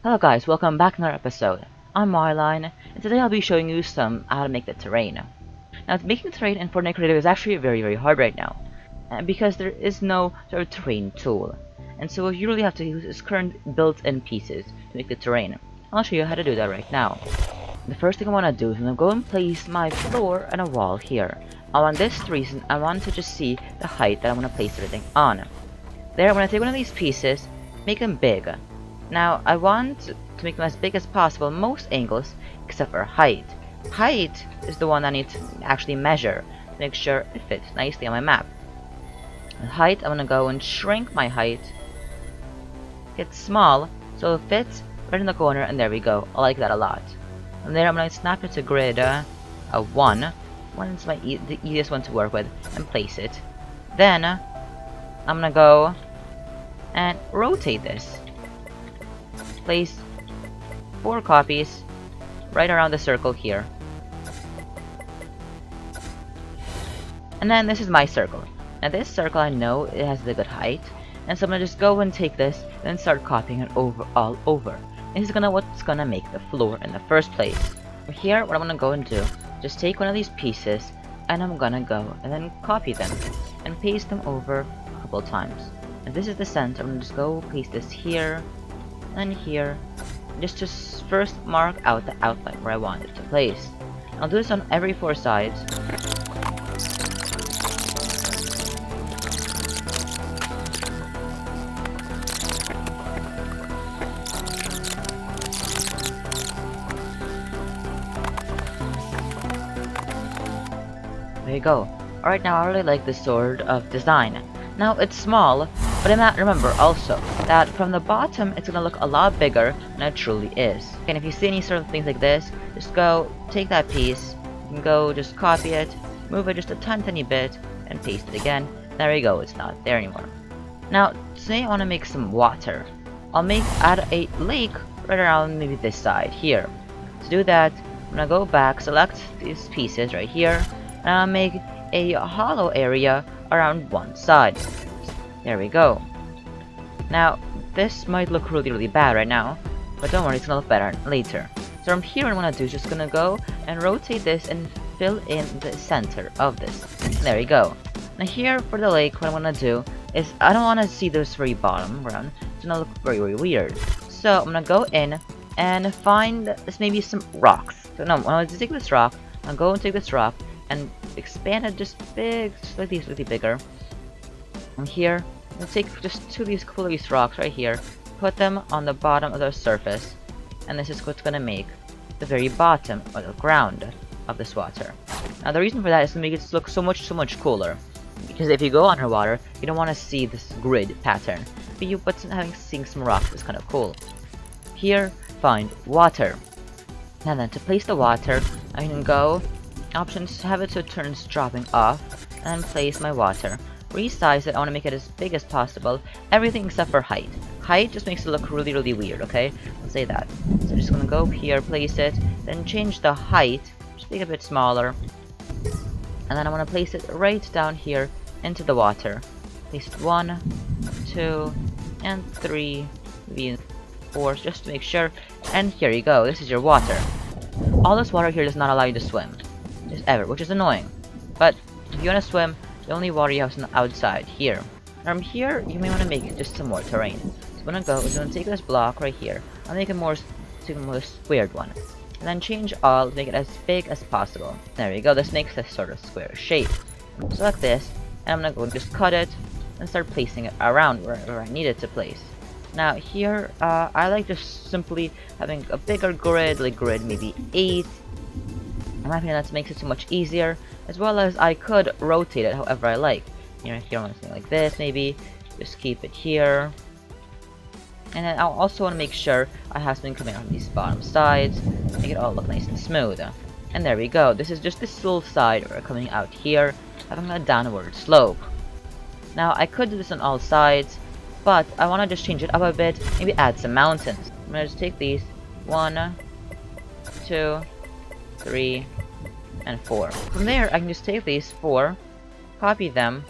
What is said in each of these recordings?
Hello guys, welcome back to another episode. I'm Marline, and today I'll be showing you how to make the terrain. Now, making terrain in Fortnite Creative is actually very hard right now, because there is no sort of terrain tool. And so what you really have to use is current built-in pieces to make the terrain. I'll show you how to do that right now. The first thing I want to do is I'm going to go and place my floor and a wall here. On this reason, I want to just see the height that I'm going to place everything on. There, I'm going to take one of these pieces, make them big. Now, I want to make them as big as possible, most angles, except for height. Height is the one I need to actually measure to make sure it fits nicely on my map. And height, I'm going to go and shrink my height. It's small, so it fits right in the corner, and there we go. I like that a lot. And there, I'm going to snap it to grid a 1. 1 is the easiest one to work with, and place it. Then, I'm going to go and rotate this. Place 4 copies right around the circle here. And then this is my circle. Now this circle, I know it has a good height, and so I'm gonna just go and take this and start copying it all over. And this is what's gonna make the floor in the first place. Here, what I'm gonna go and do, just take one of these pieces, and I'm gonna go and then copy them and paste them over a couple times. And this is the center. I'm gonna just go paste this here and here, just to first mark out the outline where I want it to place. I'll do this on every 4 sides. There you go. Alright, now I really like this sort of design. Now it's small, but remember also that from the bottom it's gonna look a lot bigger than it truly is. And if you see any sort of things like this, just go take that piece, you can go just copy it, move it just a tiny bit, and paste it again. There we go, it's not there anymore. Now, say I want to make some water. I'll add a lake right around maybe this side here. To do that, I'm gonna go back, select these pieces right here, and I'll make a hollow area around one side. There we go. Now, this might look really bad right now, but don't worry, it's gonna look better later. So from here, what I'm gonna do is just gonna go and rotate this and fill in the center of this. There you go. Now here for the lake, what I'm gonna do is I don't want to see this very bottom round. It's gonna look very weird. So I'm gonna go in and find maybe some rocks. So no, I'm gonna take this rock. I'm gonna go and take this rock and expand it just slightly bigger. And here, let's take just couple of these rocks right here, put them on the bottom of the surface, and this is what's gonna make the very bottom or the ground of this water. Now the reason for that is to make it look so much cooler, because if you go underwater, you don't want to see this grid pattern, but seeing some rocks is kind of cool. Here, find water. Now then, to place the water, I can go options, have it so it turns dropping off, and place my water. Resize it, I want to make it as big as possible, everything except for height. Height just makes it look really weird, okay? I'll say that. So I'm just gonna go here, place it, then change the height, just make it a bit smaller. And then I want to place it right down here into the water. Place it 1, 2, and 3, maybe 4, just to make sure. And here you go, this is your water. All this water here does not allow you to swim, just ever, which is annoying. But if you want to swim, the only water you have is on the outside here. From here, you may want to make just some more terrain. So I'm gonna go, I'm gonna take this block right here. I'll make a more squared one. And then change all to make it as big as possible. There we go, this makes a sort of square shape. Select this, and I'm gonna go and just cut it and start placing it around wherever I need it to place. Now here, I like just simply having a bigger grid, like grid maybe 8. In my opinion, that makes it so much easier, as well as I could rotate it however I like. Here I want something like this, maybe. Just keep it here. And then I'll also want to make sure I have something coming out of these bottom sides, make it all look nice and smooth. And there we go. This is just this little side coming out here, having a downward slope. Now I could do this on all sides, but I want to just change it up a bit, maybe add some mountains. I'm gonna just take these 1, 2, 3, and 4. From there, I can just take these 4, copy them,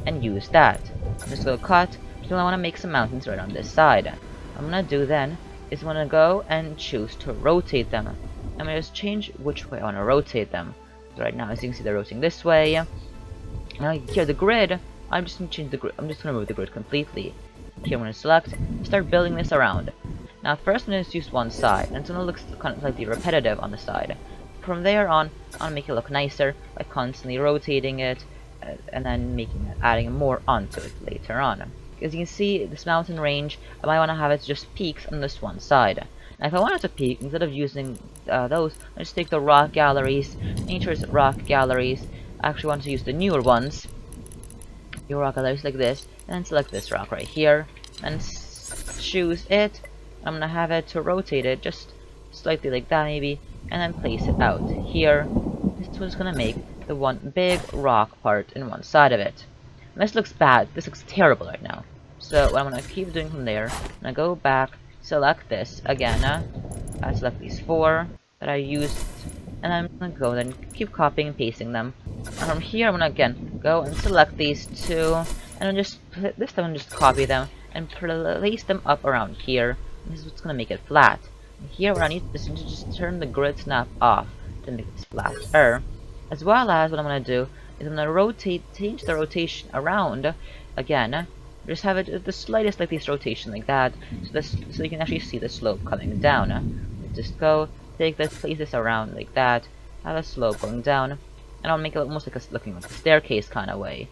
and use that. I'm just gonna cut, because I want to make some mountains right on this side. I'm gonna do then is when I go and choose to rotate them. I'm gonna just change which way I want to rotate them. So right now, as you can see, they're rotating this way. Now here, the grid, I'm just gonna change the grid. I'm just gonna remove the grid completely. Here, I'm gonna select, start building this around. Now, first I'm gonna use one side, and it's gonna look kind of slightly repetitive on the side. From there on, I'll make it look nicer by constantly rotating it, and then adding more onto it later on. As you can see, this mountain range, I might want to have it just peaks on this one side. Now, if I wanted to peak, instead of using those, I just take the rock galleries, nature's rock galleries. I actually want to use the newer ones. Your rock galleries like this, and select this rock right here, and choose it. I'm gonna have it to rotate it just slightly like that maybe, and then place it out here. This was gonna make the one big rock part in one side of it. And this looks bad. This looks terrible right now. So what I'm gonna keep doing from there, I'm gonna go back, select this again. Select these 4 that I used, and I'm gonna go and keep copying and pasting them. And from here, I'm gonna again go and select these 2, and then just this time just copy them and place them up around here. This is what's gonna make it flat. And here, what I need is to just turn the grid snap off to make this flatter. As well as what I'm gonna do is I'm gonna change the rotation around again. Just have it the slightest like this rotation like that, so you can actually see the slope coming down. Just go take this, place this around like that, have a slope going down, and I'll make it almost like looking like a staircase kind of way.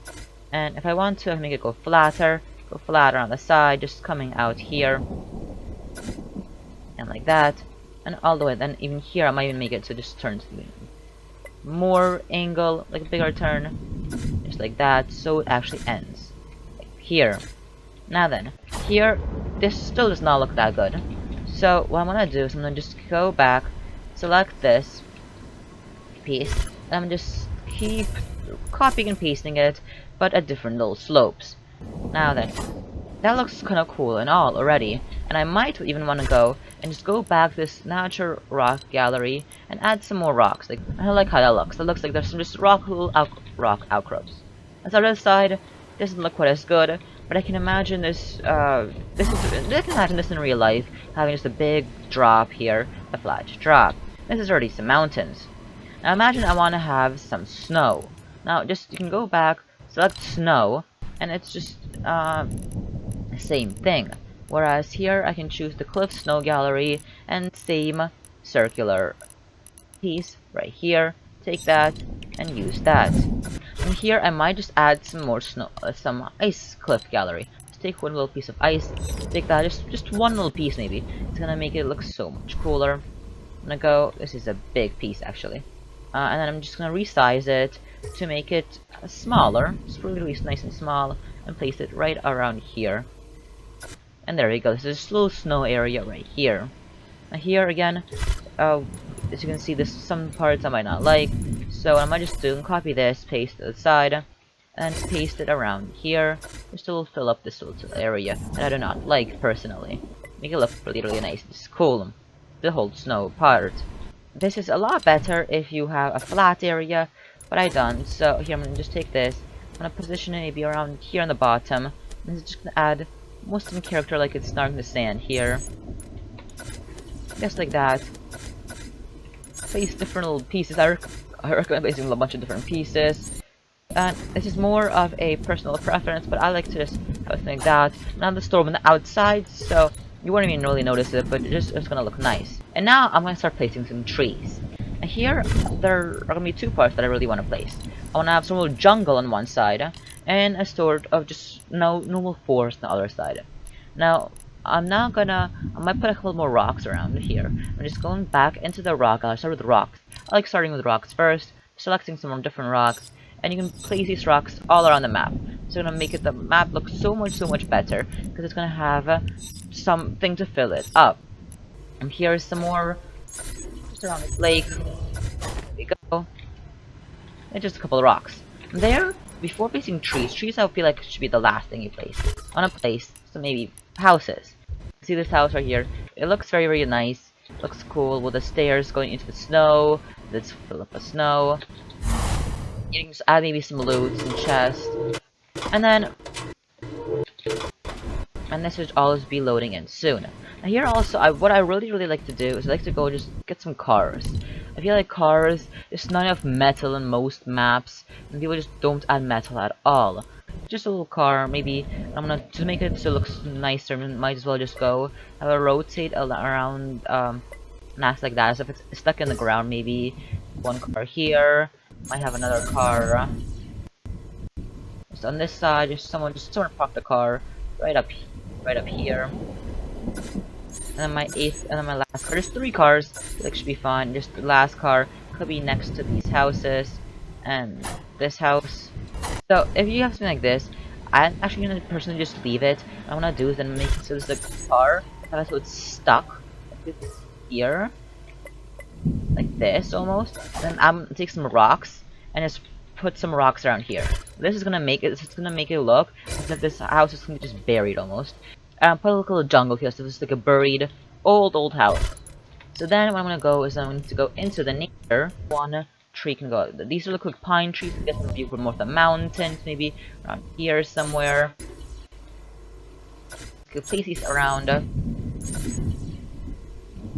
And if I want to make it go flatter on the side, just coming out here, and like that, and all the way. Then even here, I might even make it so it just turns more angle, like a bigger turn, just like that, so it actually ends here. Now then, here, this still does not look that good. So what I'm gonna do is I'm gonna just go back, select this piece, and I'm just keep copying and pasting it, but at different little slopes. Now then, that looks kind of cool and all already, and I might even want to go and just go back to this natural rock gallery and add some more rocks. Like, I like how that looks. That looks like there's some just rock outcrops. On the other side, this doesn't look quite as good, but I can imagine this. I can imagine this in real life, having just a big drop here, a flat drop. This is already some mountains. Now imagine I want to have some snow. Now just you can go back, select snow, and it's just same thing. Whereas here I can choose the cliff snow gallery and same circular piece right here. Take that and use that. And here I might just add some more snow, some ice cliff gallery. Just take one little piece of ice, take that, just one little piece maybe. It's gonna make it look so much cooler. I'm gonna go. This is a big piece actually, and then I'm just gonna resize it to make it smaller. Just really nice and small, and place it right around here. And there we go. This is a little snow area right here. Now here again, as you can see, there's some parts I might not like. So I might just do and copy this, paste to the side, and paste it around here. Just to fill up this little area that I do not like personally. Make it look really nice. It's cool. The whole snow part. This is a lot better if you have a flat area, but I don't. So here I'm gonna just take this. I'm gonna position it maybe around here on the bottom. And it's just gonna add most of the character like it's starting to stand here. Just like that. Place different little pieces. I recommend placing a bunch of different pieces. And this is more of a personal preference, but I like to just have something like that. Now the storm on the outside, so you won't even really notice it, but it's gonna look nice. And now I'm gonna start placing some trees. And here there are gonna be 2 parts that I really want to place. I want to have some little jungle on one side, and a sort of just normal forest on the other side. Now I might put a couple more rocks around here. I'm just going back into the rock. I'll start with rocks. I like starting with rocks first, selecting some more different rocks, and you can place these rocks all around the map. It's gonna make the map look so much better, because it's gonna have something to fill it up. And here's some more just around this lake. There we go. And just a couple of rocks. And there, before placing trees I feel like should be the last thing you place. I wanna place some maybe houses. See this house right here? It looks very nice. Looks cool with the stairs going into the snow. Let's fill up the snow. You can just add maybe some loot, some chests. And then and this should always be loading in soon. Now here also, what I really like to do is I like to go just get some cars. I feel like cars, there's not enough metal in most maps, and people just don't add metal at all. Just a little car, maybe, I'm gonna, to make it so it looks nicer, might as well just go, have a rotate around, and act like that, so if it's stuck in the ground, maybe one car here, might have another car, just on this side, just someone park the car, right up, right up here. And then my last car. There's 3 cars, like should be fine. Just the last car could be next to these houses and this house. So if you have something like this, I'm actually gonna personally just leave it. What I'm gonna do is then make it so there's a car, so it's stuck like this here, like this almost. Then I'm gonna take some rocks and just put some rocks around here. This is gonna make it look as if this house is just buried almost. Put a little jungle here, so this is like a buried old house. So then what I'm gonna go is I'm going to go into the nature. One tree can go. These are like pine trees. Get some view from more of the mountains, maybe around here somewhere. Could place these around.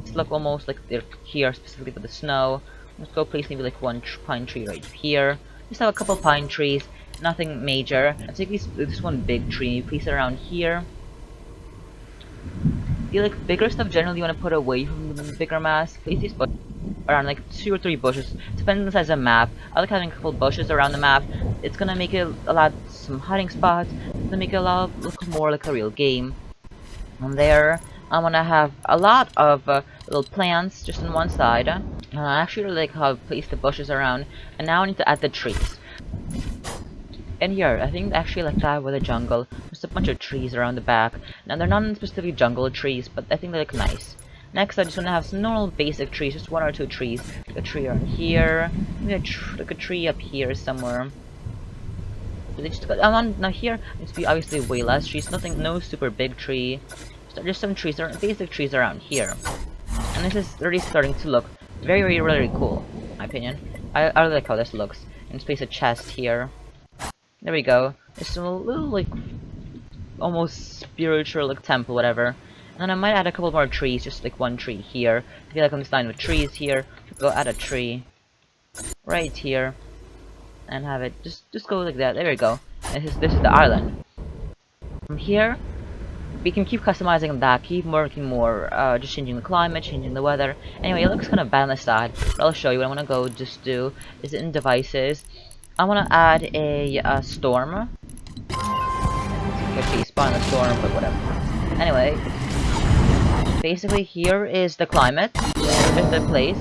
These look almost like they're here specifically for the snow. Let's go place maybe like one pine tree right here. Just have a couple pine trees, nothing major. I'll take this one big tree, place it around here. I feel like bigger stuff generally you want to put away from the bigger mass. Place these bushes around like 2 or 3 bushes, depending on the size of the map. I like having a couple bushes around the map. It's gonna make it some hiding spots. It's gonna make it look more like a real game. And there, I'm gonna have a lot of little plants just on one side. I actually really like how I placed the bushes around, and now I need to add the trees. And here, I think actually like that with a jungle, just a bunch of trees around the back. Now they're not specifically jungle trees, but I think they look nice. Next, I just want to have some normal basic trees, just 1 or 2 trees. Like a tree around here, maybe like a tree up here somewhere. Now here, needs to be obviously way less trees, no super big tree. Just some trees, basic trees around here. And this is already starting to look very cool, in my opinion. I really like how this looks. And just place a chest here. There we go. It's a little like almost spiritual like temple, whatever. And then I might add a couple more trees, just like 1 tree here. I feel like I'm designed with trees here. Go add a tree right here, and have it just go like that. There we go. And this is the island. From here, we can keep customizing that, keep working more, just changing the climate, changing the weather. Anyway, it looks kind of bad on the side, but I'll show you what I want to go just do. Is in devices. I want to add a storm. Okay, spawn the storm, but whatever. Anyway, basically here is the climate, is the place.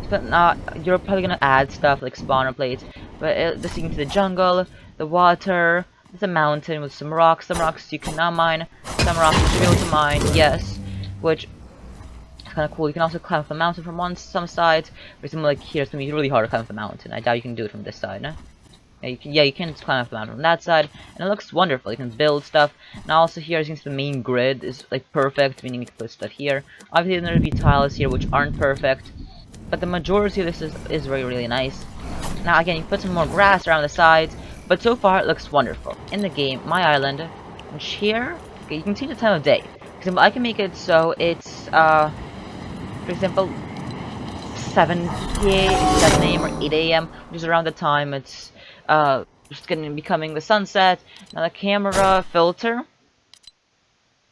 But you're probably gonna add stuff like spawner plates. But this into the jungle, the water, the mountain with some rocks you cannot mine, some rocks you should be able to mine, yes, which is kind of cool. You can also climb up the mountain from some sides. For example, like here, it's gonna be really hard to climb up the mountain. I doubt you can do it from this side, no? Yeah, you can climb up the mountain from that side, and it looks wonderful. You can build stuff. And also here, since the main grid is like perfect, meaning you can put stuff here. Obviously, there will be tiles here which aren't perfect, but the majority of this is really nice. Now again, you put some more grass around the sides, but so far it looks wonderful. In the game, my island, which here, okay, you can see the time of day. For example, I can make it so it's for example 7 a.m. or 8 a.m., which is around the time it's just gonna be becoming the sunset. Now the camera filter.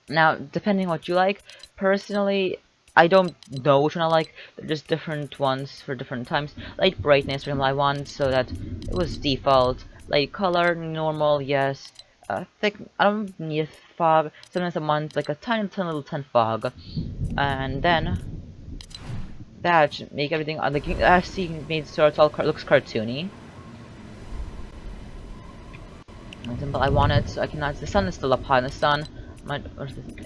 Now, depending on what you like, personally, I don't know which one I like. They're just different ones for different times. Light brightness, for example, I want so that it was default. Light color, normal, yes. Thick, I don't need fog. Sometimes I want like a tiny little tint fog. And then that should make everything like I see made so it all looks cartoony. For example, I want it so I cannot. The sun is still up high in the sun.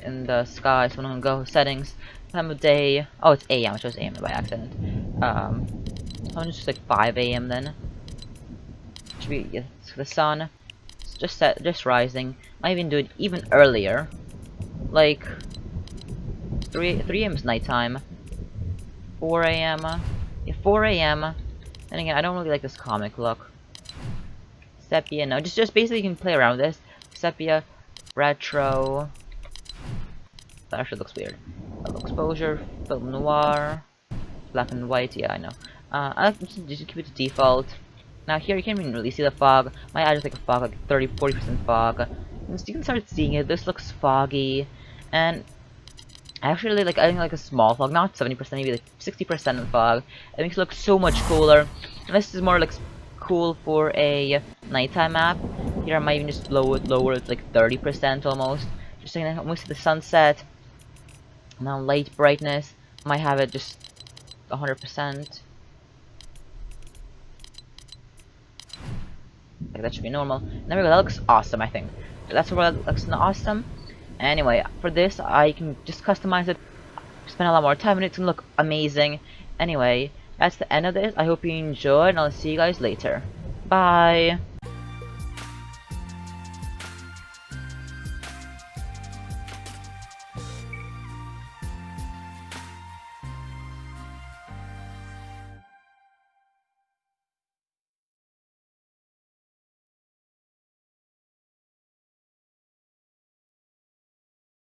In the sky, so I'm gonna go settings, time of day. Oh, it's AM. I chose AM by accident. I'm just like 5 a.m. then. Should be yeah, the sun. It's just rising. Might even do it even earlier, like 3 a.m. is nighttime. 4 a.m. Yeah, 4 a.m. And again, I don't really like this comic look. Sepia, no, just basically you can play around with this. Sepia, retro. That actually looks weird. Level exposure, film noir, black and white. Yeah, I know. I like just keep it to default. Now here you can't even really see the fog. My eye is like a fog, like 30–40% fog. You can start seeing it. This looks foggy, and I actually really like adding like a small fog, not 70%, maybe like 60% of the fog. It makes it look so much cooler. And this is more like cool for a nighttime map. Here I might even just lower it like 30% almost. Just so you can almost see the sunset. Now light brightness, might have it just 100%. Like that should be normal. And there we go, that looks awesome, I think. That's where that looks awesome. Anyway, for this I can just customize it, spend a lot more time on it, it's gonna look amazing. Anyway, that's the end of this. I hope you enjoyed, and I'll see you guys later. Bye!